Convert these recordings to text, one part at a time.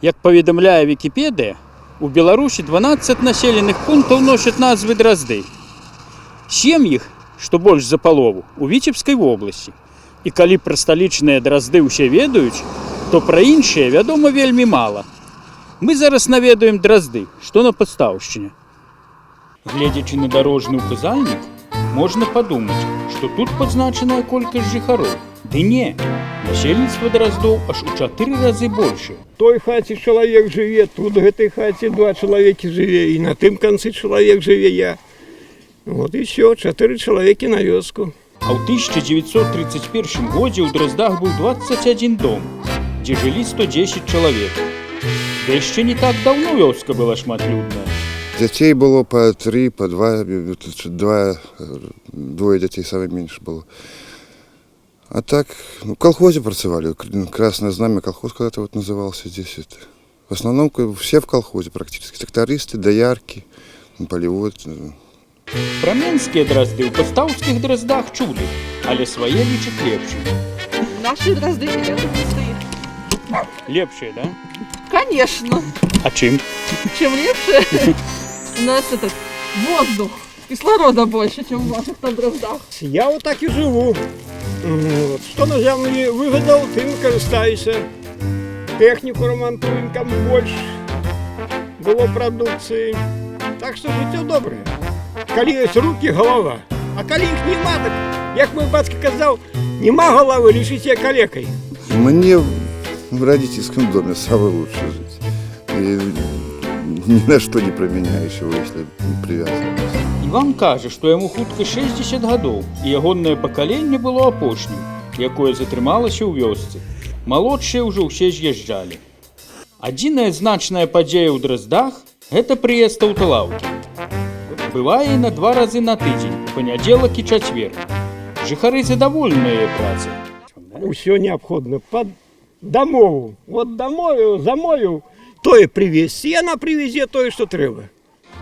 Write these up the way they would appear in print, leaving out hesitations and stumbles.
Як паведамляе Вікіпедыя, у Беларусі 12 населеных пунктаў носяць назвы дразды. 7 іх, што больш за палову, у Віцебскай вобласці. І калі пра сталічныя дразды ўсе ведаюць, то пра іншыя вядома вельмі мала. Мы зараз наведаем дразды, што на Падстаўшчыне. Гледзячы на дарожны ўказальнік, можна падумаць, што тут падзначаная колькасць жыхароў. Ды не, насельніцтва драздоў аж у 4 разы большае. Той хаце чалавек жыве, тут в гэтай хаце 2 чалавекі жыве, і на тым канцы чалавек жыве я. Вот і все, 4 чалавекі на вёску. А ў 1931 годзе ў Драздах быў 21 дом, дзе жылі 110 чалавек. Да яшчэ не так даўно вёска была шматлюдная. Дзяцей было по 3, по 2, двое дзяцей самое меньше было. А так, в колхозе працевали, Красное Знамя колхоз когда-то вот назывался здесь. Это. В основном все в колхозе практически, трактористы, доярки, полевод. Пра менскія дразды ў пастаўскіх драздах чулі, але свае лічаць лепшымі. Наши дразды лепшие. Лепшыя, да? Конечно. А чым? Чем лепше, у нас этот воздух, кислорода больше, чем в ваших там драздах. Я вот так и живу. Вот. Что на земле выгадал, тым карыстаюся. Технику ремонтуем, кому больше было продукции. Так что жыццё доброе. Калі ёсць руки, голова. А калі іх нема, так, як мой бацька казаў, нема головы, лишите калекой. Мне в родительском доме самое лучше жить. И ни на что не променяешь его, если привязан. Іван кажа, што яму хутка 60 гадоў, і ягонае пакаленне было апошнім, якое затрымалася ў вёсцы. Малодшыя ўжо ўсе з'язджалі. Адзіная значная падзея ў Драздах – гэта прыезд аўталаўкі. Бывае і на 2 разы на тыдзень, у панядзелак і чацвер. Жыхары задаволеныя яе працай. Усё необходимо под домову. Вот домою, замою, тое привезти, и она привезе тое, что трэба.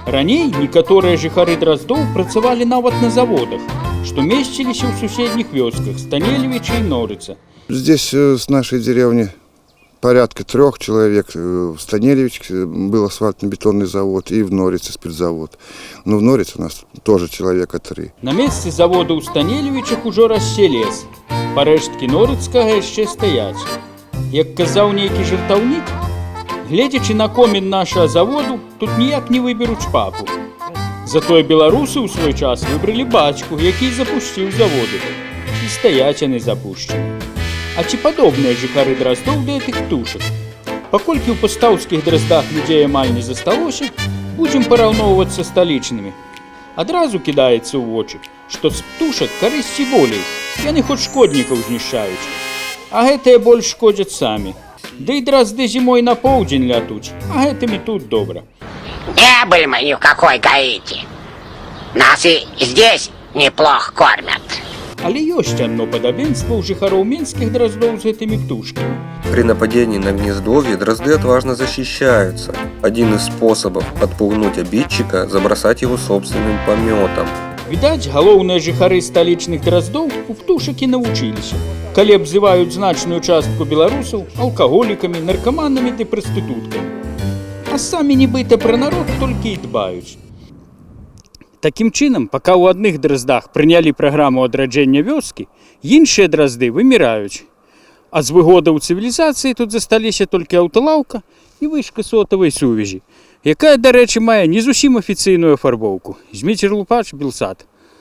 Раней некаторыя жыхары Драздоў працавалі нават на заводах, што месціліся ў суседніх вёсках Станелевіча і Норыца. Здесь с нашей деревни порядка 3 человек. В Станелевиче был асфальтно-бетонный завод и в Норице спиртзавод. Но в Норице у нас тоже человека 3. На месцы завода ў Станелевічах ужо расце лес. Парэшткі Норыцкага яшчэ стаяць. Як казаў нейкі жартаўнік, гледзячы на комін нашага заводу, тут ніяк не выберуць папу. Затое беларусы ў свой час выбралі бацьку, які запусціў заводы. І стаяць яны запушчаны. А ці падобныя жыхары Драздоў да гэтых птушак? Паколькі ў пастаўскіх Драздах людзей амаль не засталося, будзем параўноўваць са сталічнымі. Адразу кідаецца ў вочы, што з птушак карысці болей, яны хоць шкоднікаў знішчаюць. А гэтыя больш шкодзяць самі. Да і дразды зімой на поўдзень лятуць, а гэтым і тут добра. Не были мы ни в какой Гаити. Нас и здесь неплохо кормят. Але ёсць адно падабенства ў жыхароў менскіх драздоў з гэтымі птушкамі. При нападении на гнездовье дрозды отважно защищаются. Один из способов отпугнуть обидчика – забросать его собственным пометом. Відаць, галоўныя жыхары сталічных драздоў у птушак і навучыліся, калі абзываюць значную частку беларусаў алкаголікамі, наркаманамі ды прастытуткамі. А самі нібыта пра народ толькі і дбаюць. Такім чынам, пака ў адных драздах прынялі праграму адраджэння вёскі, іншыя дразды выміраюць. А з выгодаў цывілізацыі тут засталіся толькі аўталаўка і вышка сотавай сувязі, якая, дарэчы, мае не зусім афіцыйную афарбоўку. Зміцер Лупач, Белсат.